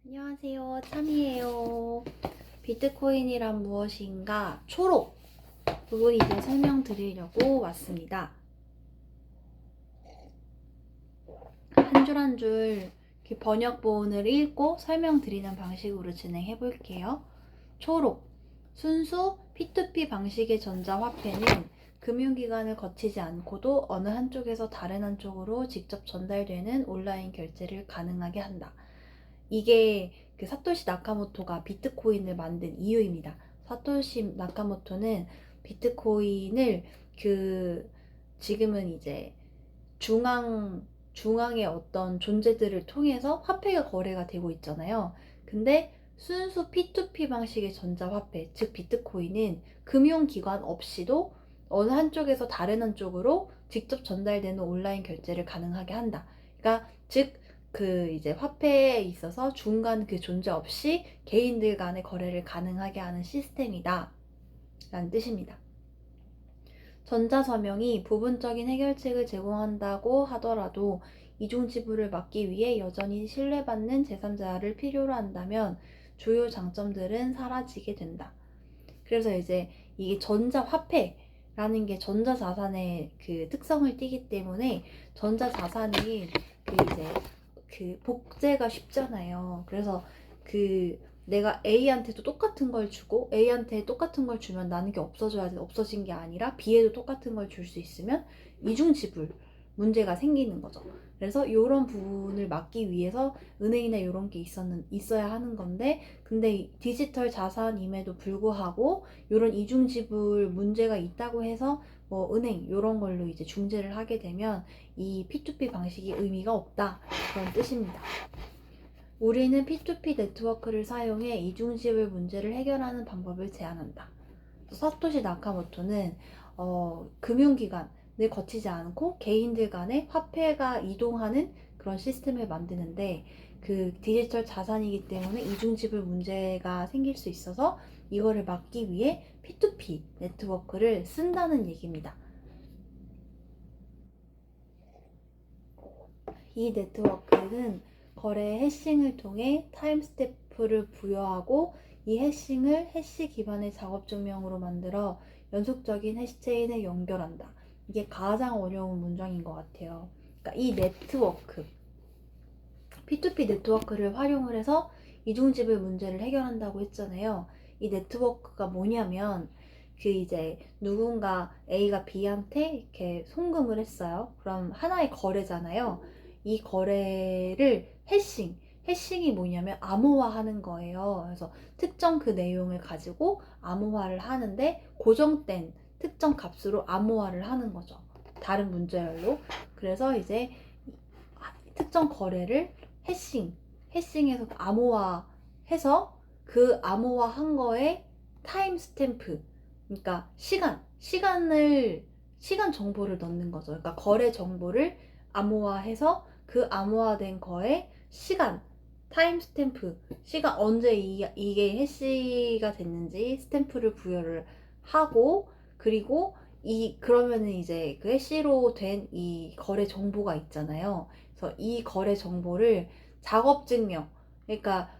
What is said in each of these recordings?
안녕하세요. 참이에요. 비트코인이란 무엇인가? 초록 부분 이제 설명드리려고 왔습니다. 한 줄 한 줄 번역본을 읽고 설명드리는 방식으로 진행해 볼게요. 초록, 순수 P2P 방식의 전자화폐는 금융기관을 거치지 않고도 어느 한쪽에서 다른 한쪽으로 직접 전달되는 온라인 결제를 가능하게 한다. 이게 그 사토시 나카모토가 비트코인을 만든 이유입니다. 사토시 나카모토는 비트코인을 지금은 이제 중앙의 어떤 존재들을 통해서 화폐가 거래가 되고 있잖아요. 근데 순수 P2P 방식의 전자화폐, 즉 비트코인은 금융기관 없이도 어느 한쪽에서 다른 한쪽으로 직접 전달되는 온라인 결제를 가능하게 한다. 그러니까 즉 이제 화폐에 있어서 중간 그 존재 없이 개인들 간의 거래를 가능하게 하는 시스템이다 라는 뜻입니다. 전자서명이 부분적인 해결책을 제공한다고 하더라도 이중지불을 막기 위해 여전히 신뢰받는 제3자를 필요로 한다면 주요 장점들은 사라지게 된다. 그래서 이제 이게 전자화폐라는 게 전자자산의 그 특성을 띠기 때문에 전자자산이 복제가 쉽잖아요. 그래서 내가 A한테도 똑같은 걸 주고 A한테 똑같은 걸 주면 나는 게 없어진 게 아니라 B에도 똑같은 걸 줄 수 있으면 이중지불 문제가 생기는 거죠. 그래서 이런 부분을 막기 위해서 은행이나 이런 게 있어야 하는 건데, 근데 디지털 자산임에도 불구하고 이런 이중지불 문제가 있다고 해서 은행 이런 걸로 이제 중재를 하게 되면 이 P2P 방식이 의미가 없다, 그런 뜻입니다. 우리는 P2P 네트워크를 사용해 이중지불 문제를 해결하는 방법을 제안한다. 사토시 나카모토는 금융기관을 거치지 않고 개인들 간에 화폐가 이동하는 그런 시스템을 만드는데, 그 디지털 자산이기 때문에 이중지불 문제가 생길 수 있어서 이거를 막기 위해 P2P 네트워크를 쓴다는 얘기입니다. 이 네트워크는 거래 해싱을 통해 타임스탬프를 부여하고 이 해싱을 해시 기반의 작업 증명으로 만들어 연속적인 해시체인에 연결한다. 이게 가장 어려운 문장인 것 같아요. 그러니까 이 네트워크, P2P 네트워크를 활용을 해서 이중지불 문제를 해결한다고 했잖아요. 이 네트워크가 뭐냐면 이제 누군가 A가 B한테 이렇게 송금을 했어요. 그럼 하나의 거래잖아요. 이 거래를 해싱이 뭐냐면 암호화하는 거예요. 그래서 특정 그 내용을 가지고 암호화를 하는데 고정된 특정 값으로 암호화를 하는 거죠. 다른 문자열로. 그래서 이제 특정 거래를 해싱해서 암호화해서 그 암호화한 거에 타임 스탬프, 그러니까 시간 정보를 넣는 거죠. 그러니까 거래 정보를 암호화해서 그 암호화된 거에 타임 스탬프, 시간 언제 이게 해시가 됐는지 스탬프를 부여를 하고, 그리고 그러면은 이제 그 해시로 된 이 거래 정보가 있잖아요. 그래서 이 거래 정보를 작업 증명, 그러니까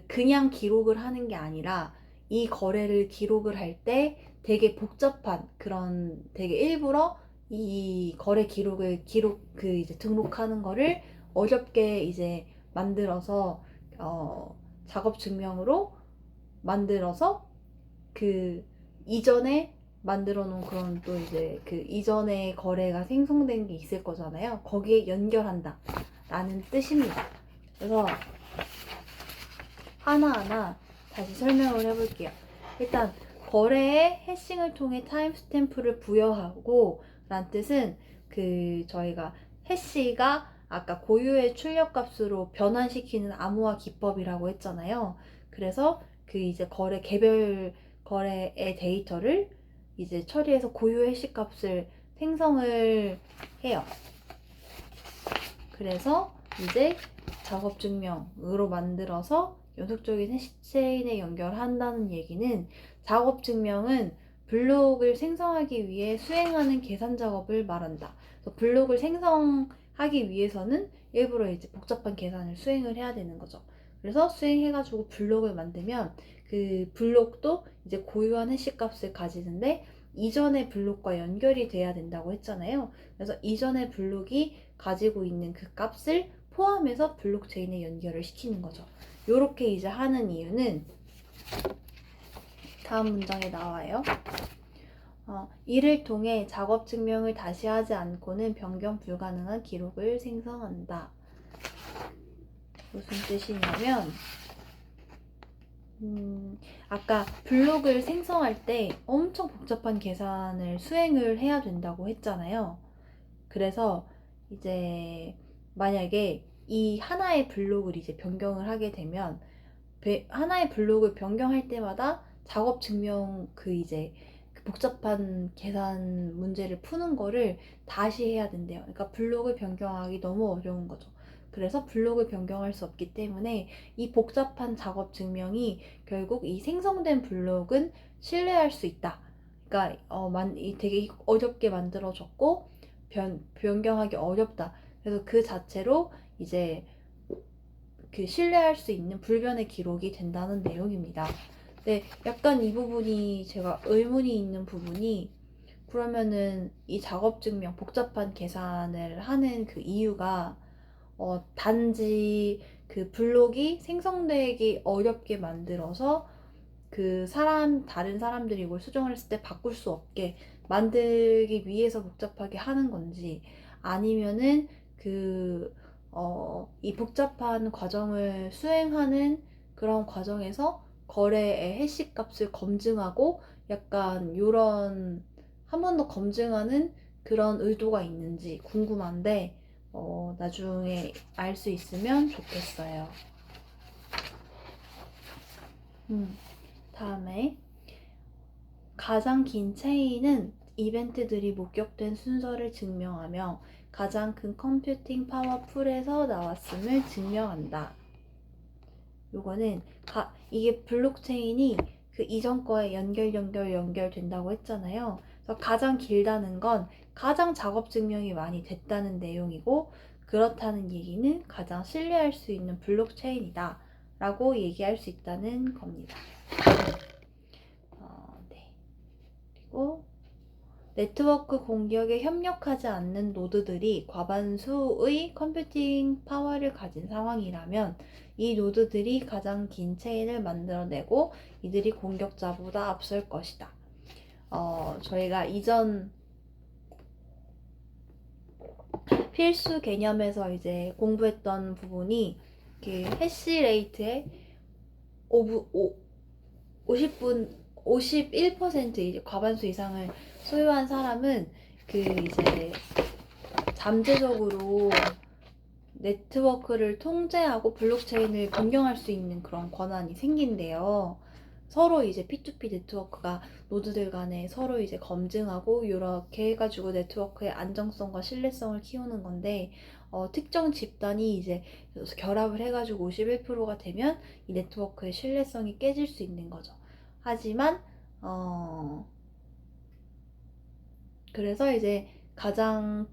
그냥 기록을 하는 게 아니라 이 거래를 기록을 할 때 되게 복잡한 그런, 되게 일부러 이 거래 기록을 이제 등록하는 거를 어렵게 이제 만들어서 작업 증명으로 만들어서 이전에 만들어 놓은 그런, 또 이제 이전에 거래가 생성된 게 있을 거잖아요. 거기에 연결한다 라는 뜻입니다. 그래서 하나하나 다시 설명을 해볼게요. 일단 거래의 해싱을 통해 타임스탬프를 부여하고 라는 뜻은 저희가 해시가 아까 고유의 출력값으로 변환시키는 암호화 기법이라고 했잖아요. 그래서 이제 개별 거래의 데이터를 이제 처리해서 고유 해시 값을 생성을 해요. 그래서 이제 작업 증명으로 만들어서 연속적인 해시체인에 연결한다는 얘기는, 작업 증명은 블록을 생성하기 위해 수행하는 계산 작업을 말한다. 그래서 블록을 생성하기 위해서는 일부러 이제 복잡한 계산을 수행을 해야 되는 거죠. 그래서 수행해가지고 블록을 만들면 그 블록도 이제 고유한 해시 값을 가지는데 이전의 블록과 연결이 돼야 된다고 했잖아요. 그래서 이전의 블록이 가지고 있는 그 값을 포함해서 블록체인에 연결을 시키는 거죠. 이렇게 이제 하는 이유는 다음 문장에 나와요. 이를 통해 작업 증명을 다시 하지 않고는 변경 불가능한 기록을 생성한다. 무슨 뜻이냐면 아까 블록을 생성할 때 엄청 복잡한 계산을 수행을 해야 된다고 했잖아요. 그래서 이제 만약에 이 하나의 블록을 이제 변경을 하게 되면 하나의 블록을 변경할 때마다 작업 증명 그 이제 그 복잡한 계산 문제를 푸는 거를 다시 해야 된대요. 그러니까 블록을 변경하기 너무 어려운 거죠. 그래서 블록을 변경할 수 없기 때문에 이 복잡한 작업 증명이 결국 이 생성된 블록은 신뢰할 수 있다. 그러니까 되게 어렵게 만들어졌고 변경하기 어렵다. 그래서 그 자체로 이제 그 신뢰할 수 있는 불변의 기록이 된다는 내용입니다. 네, 약간 이 부분이 제가 의문이 있는 부분이 그러면은 이 작업 증명 복잡한 계산을 하는 그 이유가 단지 그 블록이 생성되기 어렵게 만들어서 그 다른 사람들이 이걸 수정을 했을 때 바꿀 수 없게 만들기 위해서 복잡하게 하는 건지 아니면은 이 복잡한 과정을 수행하는 그런 과정에서 거래의 해시 값을 검증하고 약간 요런 한 번 더 검증하는 그런 의도가 있는지 궁금한데 나중에 알 수 있으면 좋겠어요. 다음에 가장 긴 체인은 이벤트들이 목격된 순서를 증명하며 가장 큰 컴퓨팅 파워 풀에서 나왔음을 증명한다. 요거는 이게 블록체인이 그 이전 거에 연결된다고 했잖아요. 그래서 가장 길다는 건 가장 작업 증명이 많이 됐다는 내용이고 그렇다는 얘기는 가장 신뢰할 수 있는 블록체인이다 라고 얘기할 수 있다는 겁니다. 네. 그리고 네트워크 공격에 협력하지 않는 노드들이 과반수의 컴퓨팅 파워를 가진 상황이라면 이 노드들이 가장 긴 체인을 만들어내고 이들이 공격자보다 앞설 것이다. 저희가 이전 필수 개념에서 이제 공부했던 부분이 그 해시 레이트의 51% 이제 과반수 이상을 소유한 사람은 그 이제 잠재적으로 네트워크를 통제하고 블록체인을 변경할 수 있는 그런 권한이 생긴대요. 서로 이제 P2P 네트워크가 노드들 간에 서로 이제 검증하고 이렇게 해가지고 네트워크의 안정성과 신뢰성을 키우는 건데 특정 집단이 이제 결합을 해가지고 51%가 되면 이 네트워크의 신뢰성이 깨질 수 있는 거죠. 하지만 그래서 이제 가장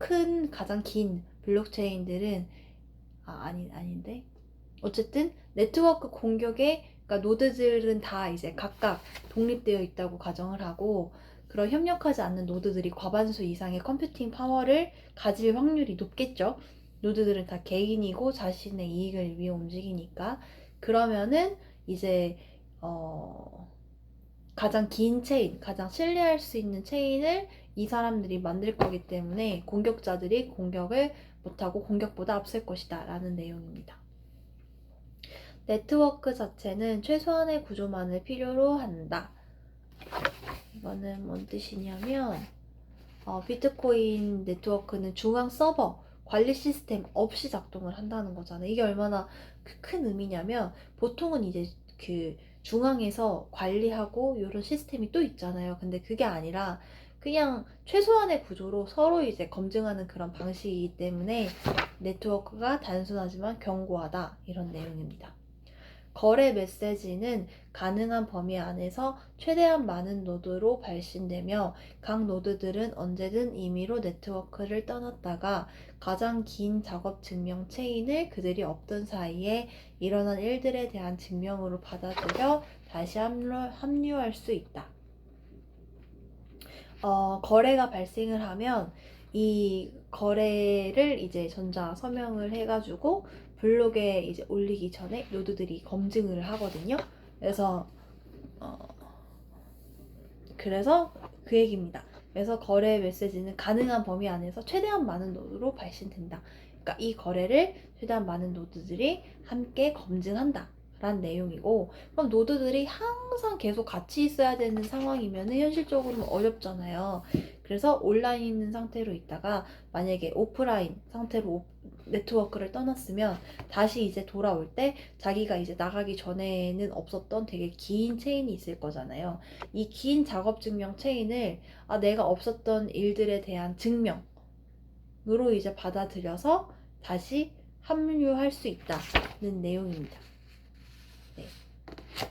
긴 블록체인들은 아닌데 어쨌든 네트워크 공격에 그러니까 노드들은 다 이제 각각 독립되어 있다고 가정을 하고 그런 협력하지 않는 노드들이 과반수 이상의 컴퓨팅 파워를 가질 확률이 높겠죠. 노드들은 다 개인이고 자신의 이익을 위해 움직이니까 그러면은 이제 가장 긴 체인, 가장 신뢰할 수 있는 체인을 이 사람들이 만들 거기 때문에 공격자들이 공격을 못하고 공격보다 앞설 것이다 라는 내용입니다. 네트워크 자체는 최소한의 구조만을 필요로 한다. 이거는 뭔 뜻이냐면 비트코인 네트워크는 중앙 서버 관리 시스템 없이 작동을 한다는 거잖아요. 이게 얼마나 큰 의미냐면 보통은 이제 그 중앙에서 관리하고 이런 시스템이 또 있잖아요. 근데 그게 아니라 그냥 최소한의 구조로 서로 이제 검증하는 그런 방식이기 때문에 네트워크가 단순하지만 견고하다 이런 내용입니다. 거래 메시지는 가능한 범위 안에서 최대한 많은 노드로 발신되며 각 노드들은 언제든 임의로 네트워크를 떠났다가 가장 긴 작업 증명 체인을 그들이 없던 사이에 일어난 일들에 대한 증명으로 받아들여 다시 합류할 수 있다. 거래가 발생을 하면 이 거래를 이제 전자 서명을 해가지고 블록에 이제 올리기 전에 노드들이 검증을 하거든요. 그래서 그 얘기입니다. 그래서 거래 메시지는 가능한 범위 안에서 최대한 많은 노드로 발신된다. 그러니까 이 거래를 최대한 많은 노드들이 함께 검증한다 라는 내용이고, 그럼 노드들이 항상 계속 같이 있어야 되는 상황이면 현실적으로는 어렵잖아요. 그래서 온라인 있는 상태로 있다가 만약에 오프라인 상태로 네트워크를 떠났으면 다시 이제 돌아올 때 자기가 이제 나가기 전에는 없었던 되게 긴 체인이 있을 거잖아요. 이 긴 작업 증명 체인을 내가 없었던 일들에 대한 증명으로 이제 받아들여서 다시 합류할 수 있다는 내용입니다. 네.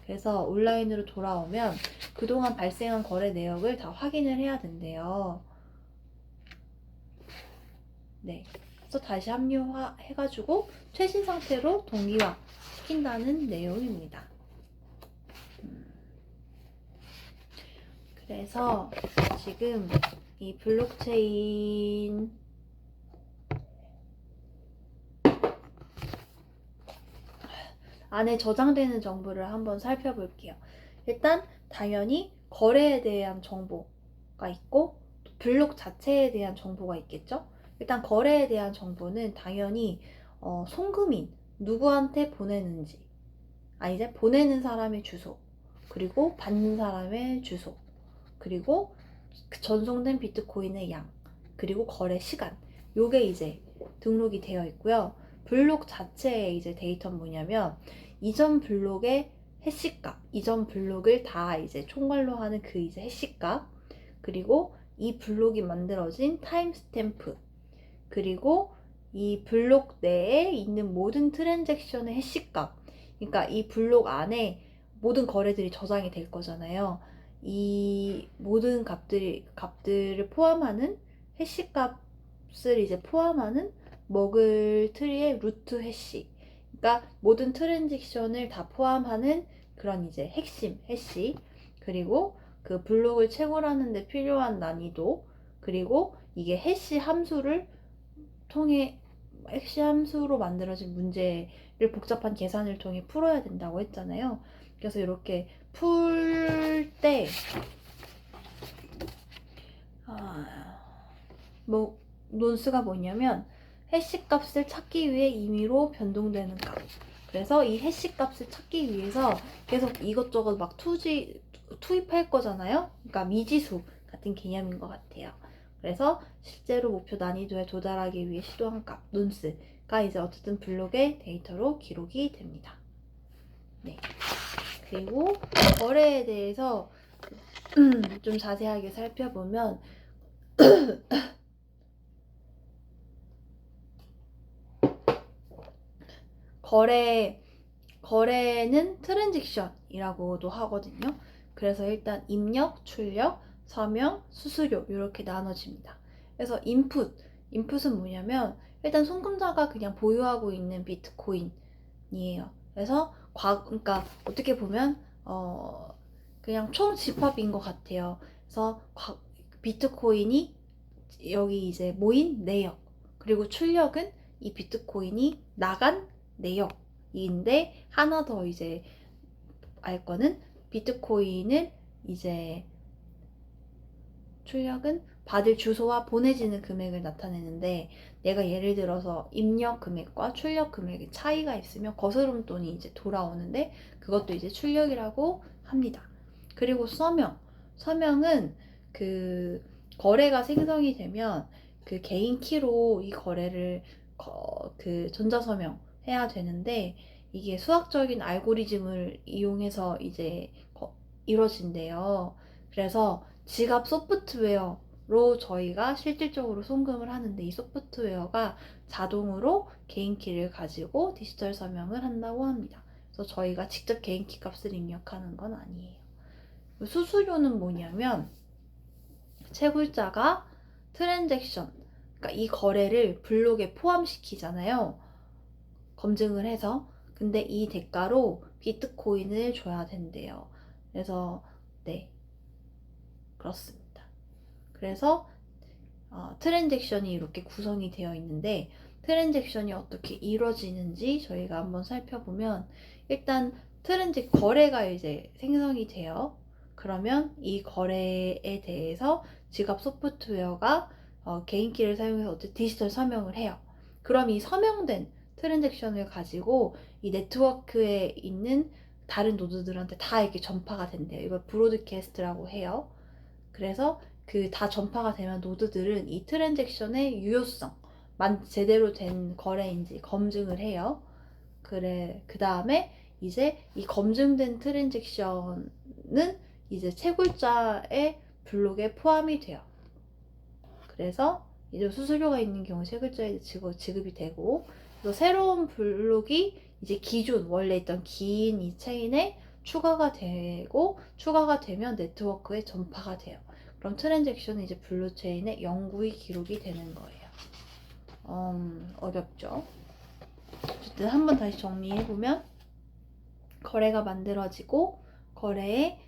그래서 온라인으로 돌아오면 그동안 발생한 거래 내역을 다 확인을 해야 된대요. 네. 그래서 다시 합류해가지고 최신 상태로 동기화 시킨다는 내용입니다. 그래서 지금 이 블록체인 안에 저장되는 정보를 한번 살펴볼게요. 일단 당연히 거래에 대한 정보가 있고 블록 자체에 대한 정보가 있겠죠. 일단 거래에 대한 정보는 당연히 송금인 누구한테 보내는지, 이제 보내는 사람의 주소, 그리고 받는 사람의 주소, 그리고 전송된 비트코인의 양, 그리고 거래 시간, 요게 이제 등록이 되어 있고요. 블록 자체의 이제 데이터는 뭐냐면 이전 블록의 해시값, 이전 블록을 다 이제 총괄로 하는 그 이제 해시값, 그리고 이 블록이 만들어진 타임스탬프, 그리고 이 블록 내에 있는 모든 트랜잭션의 해시값, 그러니까 이 블록 안에 모든 거래들이 저장이 될 거잖아요. 이 모든 값들을 포함하는 해시값을 이제 포함하는 머글 트리의 루트 해시, 그러니까 모든 트랜잭션을 다 포함하는 그런 이제 핵심 해시, 그리고 그 블록을 채굴하는데 필요한 난이도, 그리고 이게 해시 함수를 통해 해시 함수로 만들어진 문제를 복잡한 계산을 통해 풀어야 된다고 했잖아요. 그래서 이렇게 풀 때 논스가 뭐냐면 해시 값을 찾기 위해 임의로 변동되는 값. 그래서 이 해시 값을 찾기 위해서 계속 이것저것 막 투입할 거잖아요. 그러니까 미지수 같은 개념인 것 같아요. 그래서 실제로 목표 난이도에 도달하기 위해 시도한 값, 논스가 이제 어쨌든 블록의 데이터로 기록이 됩니다. 네. 그리고 거래에 대해서 좀 자세하게 살펴보면 거래는 트랜잭션이라고도 하거든요. 그래서 일단 입력, 출력, 서명, 수수료 이렇게 나눠집니다. 그래서 인풋은 뭐냐면 일단 송금자가 그냥 보유하고 있는 비트코인이에요. 그래서 그러니까 어떻게 보면 그냥 총 집합인 것 같아요. 그래서 비트코인이 여기 이제 모인 내역, 그리고 출력은 이 비트코인이 나간 내역인데, 하나 더 이제 알 거는 비트코인을 이제 출력은 받을 주소와 보내지는 금액을 나타내는데, 내가 예를 들어서 입력 금액과 출력 금액의 차이가 있으면 거스름돈이 이제 돌아오는데 그것도 이제 출력이라고 합니다. 그리고 서명은 그 거래가 생성이 되면 그 개인 키로 이 거래를 그 전자서명 해야 되는데, 이게 수학적인 알고리즘을 이용해서 이제 이루어진대요. 그래서 지갑 소프트웨어로 저희가 실질적으로 송금을 하는데, 이 소프트웨어가 자동으로 개인 키를 가지고 디지털 서명을 한다고 합니다. 그래서 저희가 직접 개인키 값을 입력하는 건 아니에요. 수수료는 뭐냐면 채굴자가 트랜잭션, 그러니까 이 거래를 블록에 포함시키잖아요. 검증을 해서. 근데 이 대가로 비트코인을 줘야 된대요. 그래서 네, 그렇습니다. 그래서 트랜잭션이 이렇게 구성이 되어 있는데, 트랜잭션이 어떻게 이루어지는지 저희가 한번 살펴보면, 일단 거래가 이제 생성이 돼요. 그러면 이 거래에 대해서 지갑 소프트웨어가 개인키를 사용해서 어떻게 디지털 서명을 해요. 그럼 이 서명된 트랜잭션을 가지고 이 네트워크에 있는 다른 노드들한테 다 이렇게 전파가 된대요. 이걸 브로드캐스트라고 해요. 그래서 그 다 전파가 되면 노드들은 이 트랜잭션의 유효성, 제대로 된 거래인지 검증을 해요. 그 다음에 이제 이 검증된 트랜잭션은 이제 채굴자의 블록에 포함이 돼요. 그래서 이제 수수료가 있는 경우 채굴자에 지급이 되고, 그래서 새로운 블록이 이제 원래 있던 긴 이 체인에 추가가 되면 네트워크에 전파가 돼요. 그럼 트랜잭션은 이제 블록체인에 영구히 기록이 되는 거예요. 어렵죠? 어쨌든 한번 다시 정리해보면, 거래가 만들어지고 거래에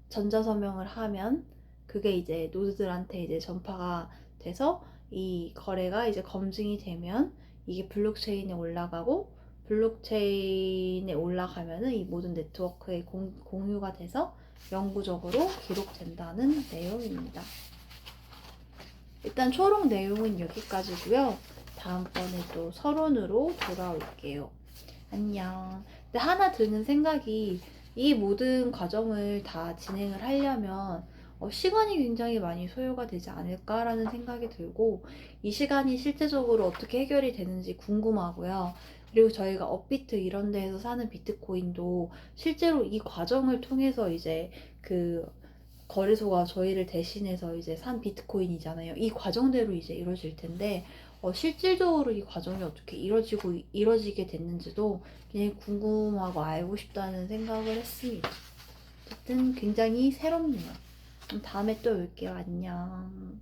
전자서명을 하면 그게 이제 노드들한테 이제 전파가 돼서 이 거래가 이제 검증이 되면 이게 블록체인에 올라가고, 블록체인에 올라가면은 이 모든 네트워크에 공유가 돼서 영구적으로 기록된다는 내용입니다. 일단 초록 내용은 여기까지고요. 다음번에 또 서론으로 돌아올게요. 안녕. 근데 하나 드는 생각이, 이 모든 과정을 다 진행을 하려면 시간이 굉장히 많이 소요가 되지 않을까라는 생각이 들고, 이 시간이 실제적으로 어떻게 해결이 되는지 궁금하고요. 그리고 저희가 업비트 이런 데에서 사는 비트코인도 실제로 이 과정을 통해서 이제 그 거래소가 저희를 대신해서 이제 산 비트코인이잖아요. 이 과정대로 이제 이루어질 텐데, 실질적으로 이 과정이 어떻게 이루어지게 됐는지도 굉장히 궁금하고 알고 싶다는 생각을 했습니다. 어쨌든 굉장히 새롭네요. 다음에 또 올게요. 안녕.